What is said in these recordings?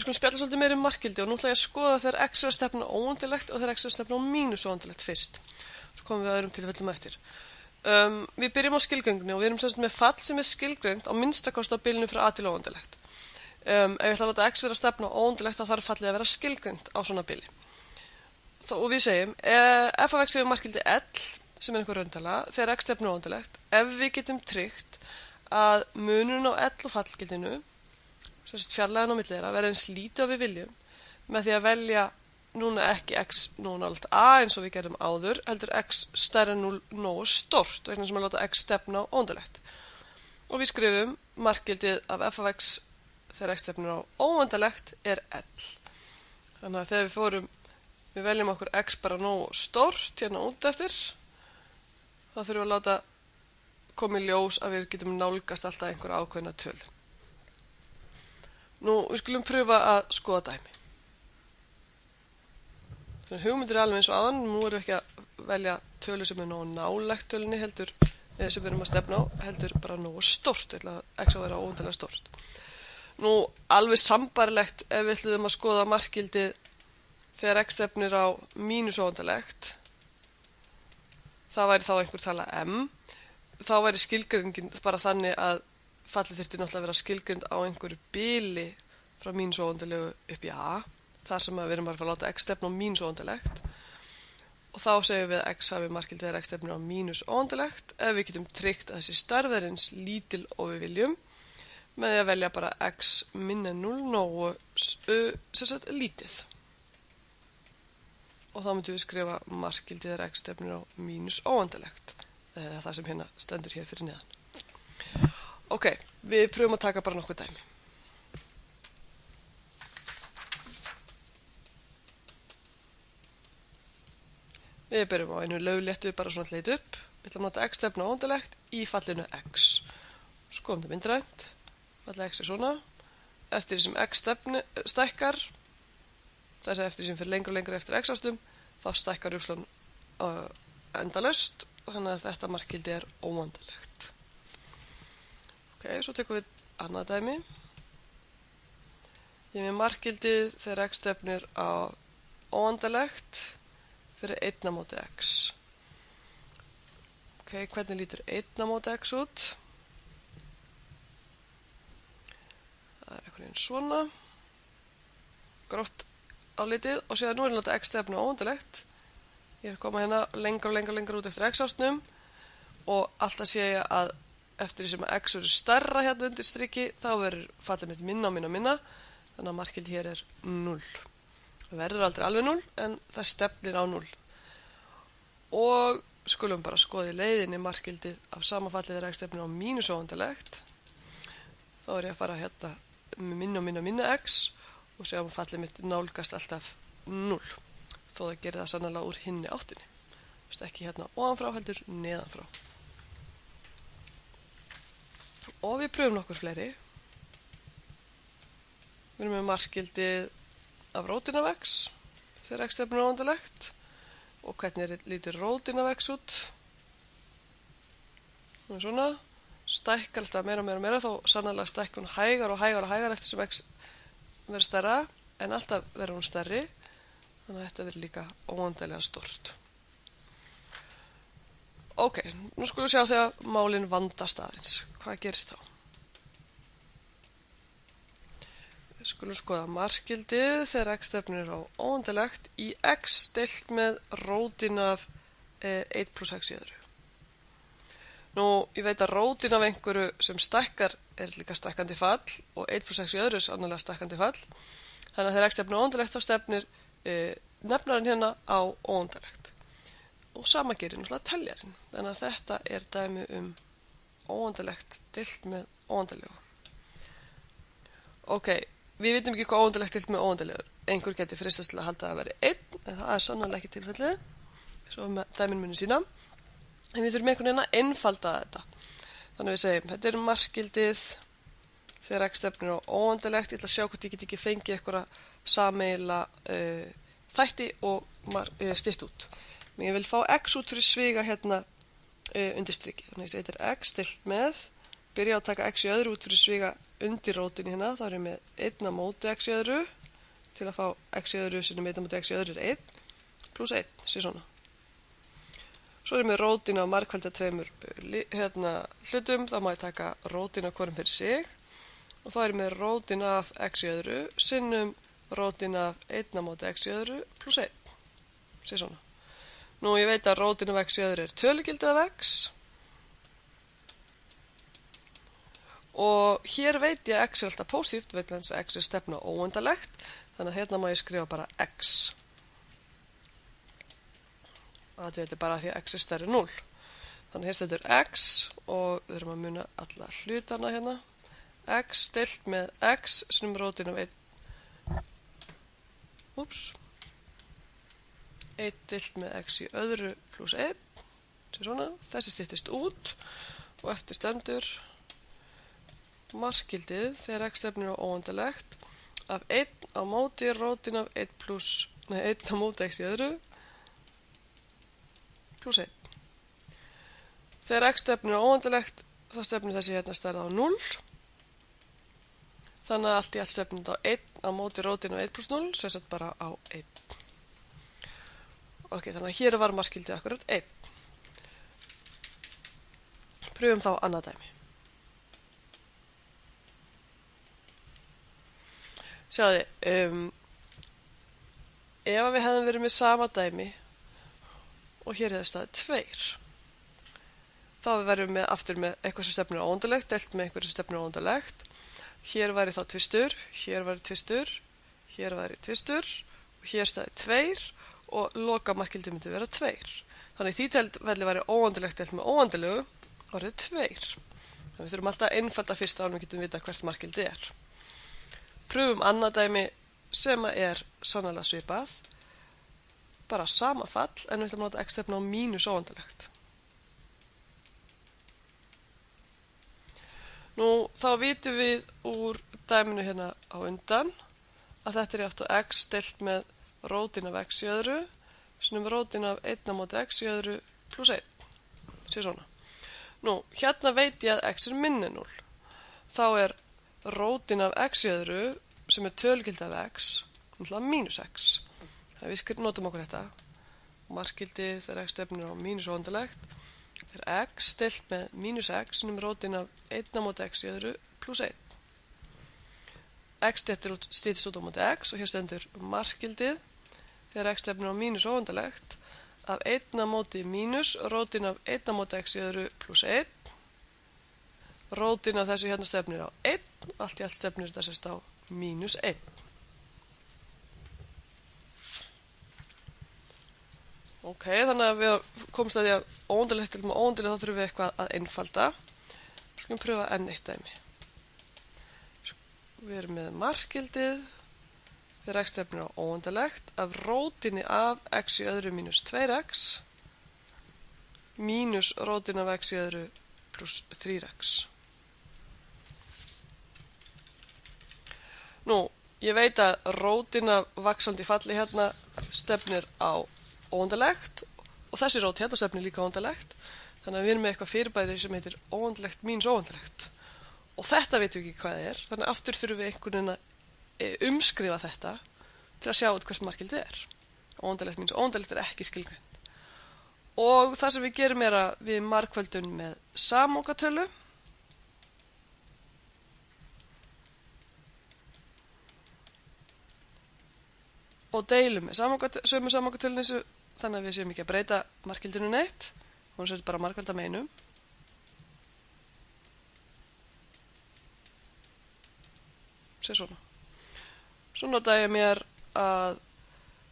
Við skulum spjalla svolítið meira markgildi og nú ætla ég að skoða þegar x er að stefna óendilegt og þegar x er að stefna mínus óendilegt fyrst. Svo komum við að öðrum tilfellum eftir. Við byrjum á skilgreiningunni og við erum sem sagt með fall sem er skilgreint á minnsta kosti á bilinu frá a til óendilegt. Ef ég ætla að láta x vera að stefna óendilegt þá þarf fallið að vera skilgreint á svona bili. Og við segjum, f af x er markgildi L sem er einhver rauntaala þegar x stefnir óendilegt ef við getum tryggt að munurinn á L og fallgildinu, sem sagt fjarlægðin á milli þeirra, verði eins lítið og við viljum með því að velja núna ekki x nógu nálægt a eins og við gerum áður, heldur x stærri en 0 nógu stórt vegna sem að láta x stefna á óendilegt. Og við skrifum markgildið af f af x þegar x stefnir á óendilegt er L. Þannig að þegar við veljum okkur x bara nógu stórt hérna út eftir, þá þurfum við að láta koma í ljós að við getum nálgast alltaf einhverja ákveðna tölu. Nú, við skulum pröfa að skoða dæmi. Þannig hugmyndir er alveg eins og aðan, nú erum við ekki að velja tölu sem er nógu nálægt tölunni heldur, sem við erum að stefna á, heldur bara nógu stórt, eða x á að vera óendanlega stórt. Nú, alveg sambarlegt ef við ætluðum að skoða markgildið þegar x stefnir á mínus óendilegt, það væri þá einhver tala m, þá væri skilgreiningin bara þannig að fallið þyrfti náttúrulega að vera skilgreind á einhverju bili frá mínus óendilegu upp í a, þar sem við erum bara að láta x stefna á mínus óendilegt, og þá segjum við að x hafi markgildi þegar x stefnir á mínus óendilegt ef við getum tryggt að þessi stærð er eins lítil og við viljum, með því að velja bara x minna 0 nógu lítið. Og þá myndum við skrifa markgildi þegar x stefnir á mínus óendilegt, það sem hérna stendur hér fyrir neðan. Ok, við pröfum að taka bara nokkuð dæmi. Við byrjum á einu lögléttu bara svona leit upp. Við ætlum að nota x stefna á óendilegt í fallinu x. Skoðum þetta myndrænt. Fallið x er svona. Eftir því sem x stækkar, þess að eftir því sem fyrir lengur og lengur eftir x-ástum, þá stækkar rúslan endalaust, þannig að þetta markgildi er óendanlegt. Ok, svo tökum við annað dæmi. Ég með markgildið þegar x stefnir á óendanlegt fyrir 1 á móti x. Ok, hvernig lítur 1 á móti x út? Það er einhvern veginn svona. Gróft álitið og síðan nú er að láta x stefna óendilegt. Ég er að koma hérna lengur út eftir x-ásnum og alltaf sé ég að eftir því sem x eru stærra hérna undir striki þá verður fallið mitt minna, þannig að markgildi hér er 0. Það verður aldrei alveg 0 en það stefnir á 0. Og skulum bara skoða í leiðinni markgildið af sama fallið þegar x stefnir á mínus óendilegt. Þá er ég að fara hérna með minna x og séum að fallið mitt nálgast alltaf 0, þó það gerir það sannarlega úr hinni áttinni. Ekki hérna ofanfrá heldur neðanfrá. Og við pröfum nokkur fleiri. Við erum með markgildið af rótin af x þegar x stefnir á óendilegt og hvernig lítur rótin af x út. Svona, stækkar alltaf meira þó sannarlega stækkar hún hægar eftir sem x verður stærra, en alltaf verður hún stærri, þannig að þetta verður líka óendanlega stórt. Ok, nú skulum við sjá þegar málin vandast aðeins. Hvað gerist þá? Við skulum skoða markgildið þegar x stefnir á óendilegt í x deilt með rótin af 1 plus x í öðru. Nú, ég veit að rótin af einhverju sem stækkar er líka stækkandi fall og 1 plus x í öðru er sannarlega stækkandi fall. Þannig að þegar x stefnir á óendilegt þá stefnir nefnarinn hérna á óendilegt. Og sama gerir náttúrulega teljarinn. Þannig að þetta er dæmi óendilegt deilt með óendilegu. Ok, við vitum ekki hvað óendilegt deilt með óendilegu. Einhver geti fristast til að halda að veri 1, en það er sannarlega ekki tilfellið. Svo dæmin muni sína. En við þurfum einhvern veginn að einfalda þetta. Þannig við segjum, þetta er markgildið þegar x stefnir á óendilegt. Ég ætla að sjá hvort ég get ekki fengið eitthvað sameiginlega þætti og stytt út. Men ég vil fá x út fyrir sviga hérna undir strikið. Þannig að ég setur x stilt með byrja að taka x í öðru út fyrir sviga undir rótinni hérna, þá er ég með 1 á móti x í öðru til að fá x í öðru sinnum 1 á móti x í öðru er 1 pluss 1, sé svona. Svo er ég með rótina á margfaldi af tveimur hlutum, þá má ég taka rótina hvorum fyrir sig og þá er ég með rótina af x í öðru sinnum rótina af 1 á móti x í öðru pluss 1, sé svona. Nú ég veit að rótin af x í öðru er tölugildið af x og hér veit ég að x er alltaf pósitíft vegna þess að x er stefna óendalegt, þannig að hérna má ég skrifa bara x. Það er bara því að x er stærri 0. Þannig hér stendur x og við þurfum að muna alla hlutana hérna. X deilt með x sinnum rótin af 1. 1 deilt með x í öðru pluss 1. Þessi styttist út og eftir stendur markgildið þegar x stefnir á óendalegt af 1 á móti rótin af 1 á móti x í öðru pluss 1. Þegar x stefnir á óendalegt þá stefnir þessi hérna stærð á 0. Þannig að allt í allt stefnir á 1 á móti rótin af 1 pluss 0, sem sagt bara á 1. Ok, þannig að hér var markgildið akkurat 1. Pröfum þá annað dæmi. Sjáðu, ef við hefðum verið með sama dæmi og hér hefði staðið 2, þá verðum við aftur með eitthvað sem stefnir á óendalegt, deilt með eitthvað sem stefnir á óendalegt. Hér væri þá tvistur, hér væri tvistur, hér væri tvistur og hér staðið 2 og lokamarkgildið myndi vera 2. Þannig því tilfelli væri óendalegt deilt með óendalegu orðið 2. Þannig við þurfum alltaf að einfalda fyrst áður en við getum vita hvert markgildið er. Pröfum annað dæmi sem er sannarlega svipað, bara sama fall en við ætlum að nota x stefna á mínus óendalegt. Nú þá vitum við úr dæminu hérna á undan að þetta er átt á x deilt með rótin af x í öðru sinnum rótin af 1 á móti x í öðru pluss 1, sé svona. Nú hérna veit ég að x er minni 0, þá er rótin af x í öðru sem er tölgildi af x mínus x. Þannig við notum okkur þetta. Markgildi þegar x stefnir á mínus óendalegt er x deilt með mínus x sinnum rótin af 1 á móti x í öðru pluss 1. X styttist út á móti x og hér stendur markgildið þegar x stefnir á mínus óendalegt af 1 á móti mínus rótin af 1 á móti x í öðru pluss 1. Rótin af þessu hérna stefnir á 1, allt í allt stefnir þetta sérst á mínus 1. Ok, þannig að við komumst að því að óendalegt til með óendalegt þá þurfum við eitthvað að einfalda. Við skulum pröfa enn eitt dæmi. Við erum með markgildið þegar x stefnir á óendalegt af rótinni af x í öðru mínus 2x mínus rótin af x í öðru pluss 3x. Nú, ég veit að rótin af vaxandi falli hérna stefnir á óendalegt og þessi rót hérna stefnir líka óendalegt, þannig að við erum með eitthvað fyrirbæri sem heitir óendalegt mínus óendalegt og þetta veitum við ekki hvað það er, þannig að aftur þurfum við einhvern veginn að umskrifa þetta til að sjá hvert markgildið er. Óendalegt mínus óendalegt er ekki skilgreint og það sem við gerum er að við margföldum með samlokatölu og deilum með sömu samlokatölunni þannig að við séum ekki að breyta markgildinu neitt. Hún sér bara margfalda með einum. Sér svona. Svo nota ég mér að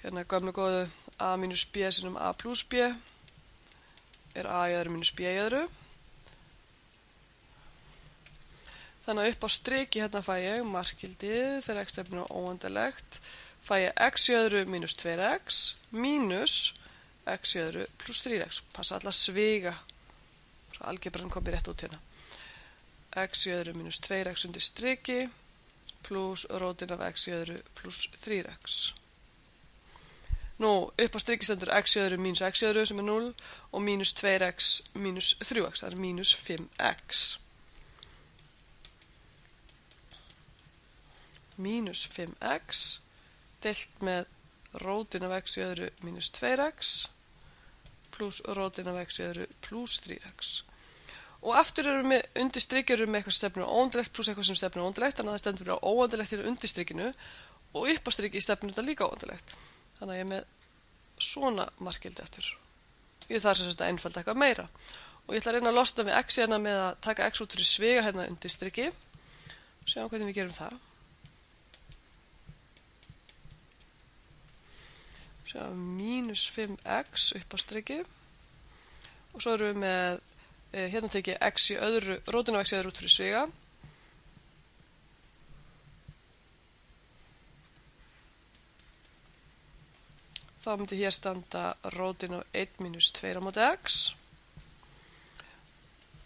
hérna gömlu góðu a mínus b sinnum a pluss b er a í öðru mínus b í öðru. Þannig að upp á striki hérna fæ ég markgildið þegar x stefnir á óendalegt fæ ég x í öðru mínus 2x mínus x í öðru pluss 3x. Passa alla sviga. Svo algebran komið rétt út hérna. X í öðru mínus 2x undir striki pluss rótin af x í öðru pluss 3x. Nú, upp á striki stendur x í öðru mínus x í öðru sem er 0 og mínus 2x mínus 3x, það er mínus 5x. mínus 5x deilt með rótin af x í öðru mínus 2x pluss rótin af x í öðru pluss 3x. Og aftur erum við undir strikið með eitthvað sem stefnir á óendilegt pluss eitthvað sem stefnir á óendilegt, þannig að það stendur á óendilegt hér undir strikinu og upp á strikið stefnir þetta líka óendilegt. Þannig að ég er með svona markgildi aftur. Ég þarf sem sagt að einfalda eitthvað meira. Og ég ætla að reyna að losna við x hérna með að taka x út fyrir svega hérna undir strikið. Sjáum hvernig við gerum það. Sjáum mínus 5x upp á strikið. Og svo erum við með hérna tekið x í öðru, rótin af x í öðru út fyrir svega. Þá myndi hér standa rótin af 1 mínus 2 á móti x.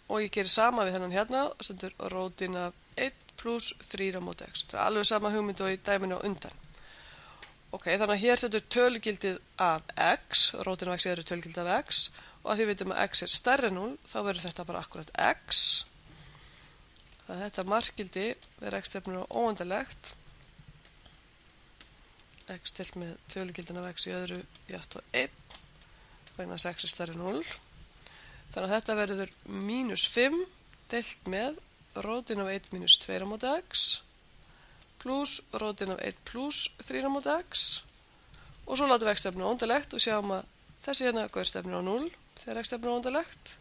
Og ég gerir sama við þennan hérna og stendur rótin af 1 pluss 3 á móti x. Það er alveg sama hugmynd og í dæminu á undan. Ok, þannig að hér stendur tölugildið af x, rótin af x í öðru tölugildið af x. Og að því við veitum að x er stærri en 0, þá verður þetta bara akkurat x. Það er þetta markgildi þegar x stefnir á óendilegt. X deilt með tölugildin af x í öðru jafnt á 1, vegna þess að x er stærri en 0. Þannig að þetta verður mínus 5 deilt með rótin af 1 mínus 2 á móti x pluss rótin af 1 pluss 3 á móti x. Og svo látum við x stefna á óendilegt og sjáum að þessi hérna gaur stefnir á 0 þegar x stefnir á óendilegt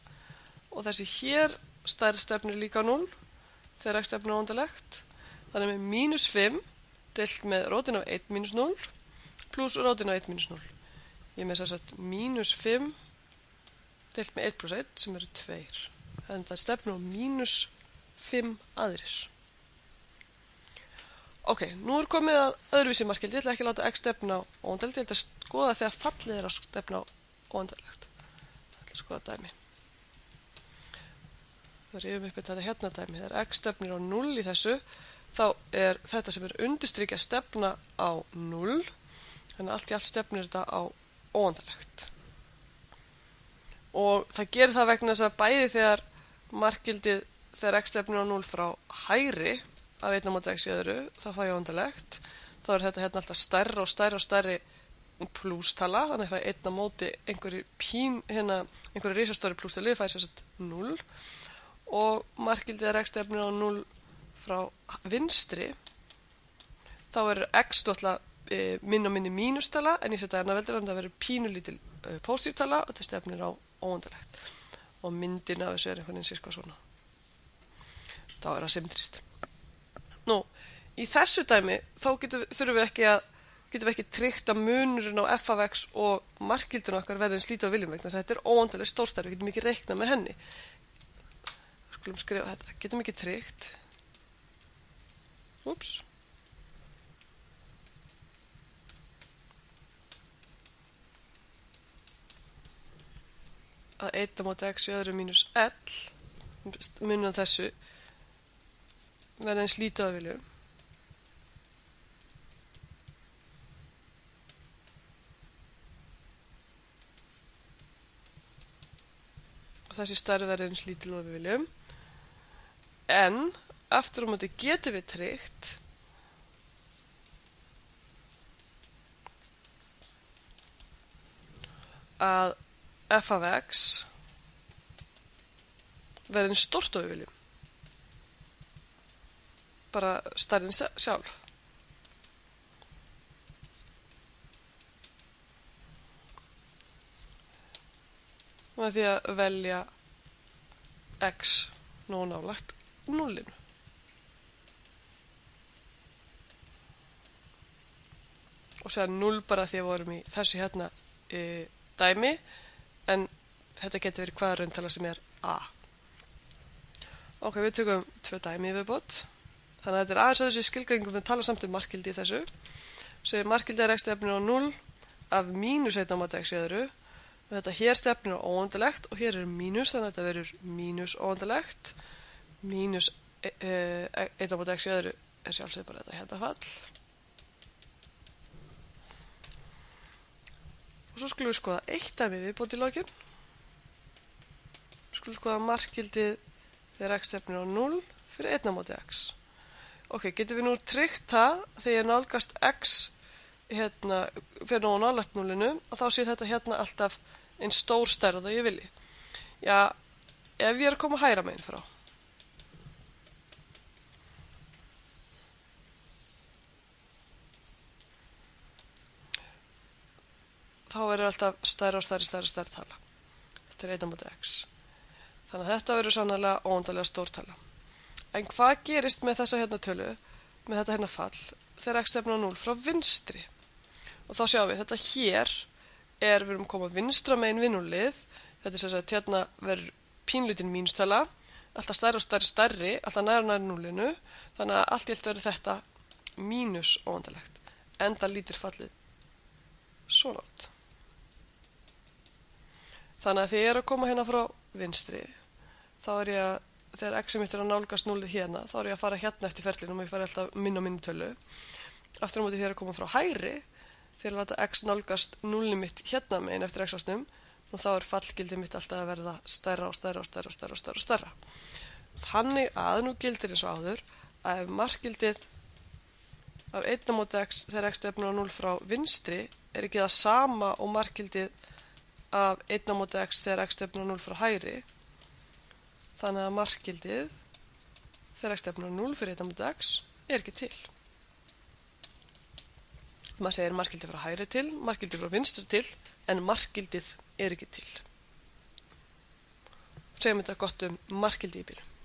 og þessi hér stærð stefnir líka á 0 þegar x stefnir á óendilegt. Þannig með mínus 5 deilt með rótin af 1 mínus 0 pluss rótin af 1 mínus 0. Ég er með þess að mínus 5 deilt með 1 pluss 1 sem eru 2. Þannig að það stefnir á mínus 5 aðrir. Ok, nú er komið að öðruvísi markgildi. Ég ætla ekki að láta x stefna á óendilegt. Ég ætla að skoða þegar fallið er að stefna á óendilegt. Ég ætla að skoða dæmi. Það rifum upp þetta hérna dæmi. Þegar x stefnir á 0 í þessu, þá er þetta sem er undirstrikið að stefna á 0. Þannig að allt í allt stefnir þetta á óendilegt. Og það gerir það vegna þess að bæði þegar markgildið þegar x stefnir á 0 frá hægri af 1 á móti x í öðru, þá fæ ég óendilegt. Þá er þetta hérna alltaf stærri og stærri og stærri plústala, þannig að ég fæ 1 á móti einhverju risastóri plústali, ég fæ þess að 0. Og markgildið er x stefnir á 0 frá vinstri, þá verður x náttúrulega minni og minni mínustala, en ég setja hérna veldur þannig að það verður pínulítil pósitíftala og þetta stefnir á óendilegt. Og myndin af þessu er einhvern veginn cirka svona. Þá er það symmetrist. Nú, í þessu dæmi þá þurfum við ekki tryggt að munurinn á f af x og markgildinu okkar verði eins lítið á viljum vegna þess að þetta er óendanlega stórstærð, við getum ekki reiknað með henni. Skulum skrifa þetta, getum ekki tryggt. Úps. Að 1 á móti x í öðru mínus l, munurinn á þessu verði eins lítið að vilju. Og þessi stærð verði eins lítið að við viljum. En aftur á móti getum við tryggt að f af x verði eins stórt að við viljum. Bara stærðin sjálf. Með því að velja x nógu nálægt 0. Og segja 0 bara því að við vorum í þessu hérna dæmi, en þetta getur verið hvaða rauntala sem er a. Ok, við tökum 2 dæmi í viðbót. Þannig að þetta er aðeins að þessi skilgreiningum við tala samt markgildi í þessu. Segir markgildi er x stefnir á 0 af mínus 1 á móti x í öðru. Og þetta hér stefnir á óendilegt og hér er mínus, þannig að þetta verður mínus óendilegt. Mínus 1 á móti x í öðru er sjálfsögð bara þetta hérna fall. Og svo skulum við skoða eitt dæmi viðbót í lokin. Skulum skoða markgildið þegar x stefnir á 0 fyrir 1 á móti x. Ok, getum við nú tryggt það þegar ég nálgast x fyrir nógu nálægt núllinu og þá sé þetta hérna alltaf einn stór stærð og ég vilji. Já, ef ég er að koma hægra megin frá þá verður alltaf stærra og stærri tala. Þetta er 1 á móti x. Þannig að þetta verður sannarlega óendanlega stór tala. En hvað gerist með þessa hérna tölu, með þetta hérna fall, þegar x stefnir á 0 frá vinstri? Og þá sjáum við, þetta hér við erum komað vinstra megin við núllið, þetta er sem sagt hérna verður pínlítinn mínustala, alltaf stærri og stærri, alltaf nær núllinu, þannig að allt í allt verður þetta mínus óendanlegt, enda lítir fallið svona út. Þannig að þegar ég er að koma hérna frá vinstri, þá er ég að, þegar x mitt er að nálgast núllið hérna, þá er ég að fara hérna eftir ferlinum og ég fari alltaf minna tölu. Aftur á móti þegar ég er að koma frá hægri, þegar ég láta x nálgast núllið mitt hérna megin eftir x-ásnum, og þá er fallgildið mitt alltaf að verða stærra og stærra. Þannig að nú gildir eins og áður, að ef markgildið af 1 á móti x þegar x stefnir á 0 frá vinstri er ekki það sama og markgildið af 1 á móti x þegar x stefnir á 0 frá hægri, þannig að markgildið þegar x stefnir á 0 fyrir 1 á móti x er ekki til. Maður segir markgildið frá hægri til, markgildið frá vinstri til, en markgildið er ekki til. Segjum þetta gott markgildið í bílum.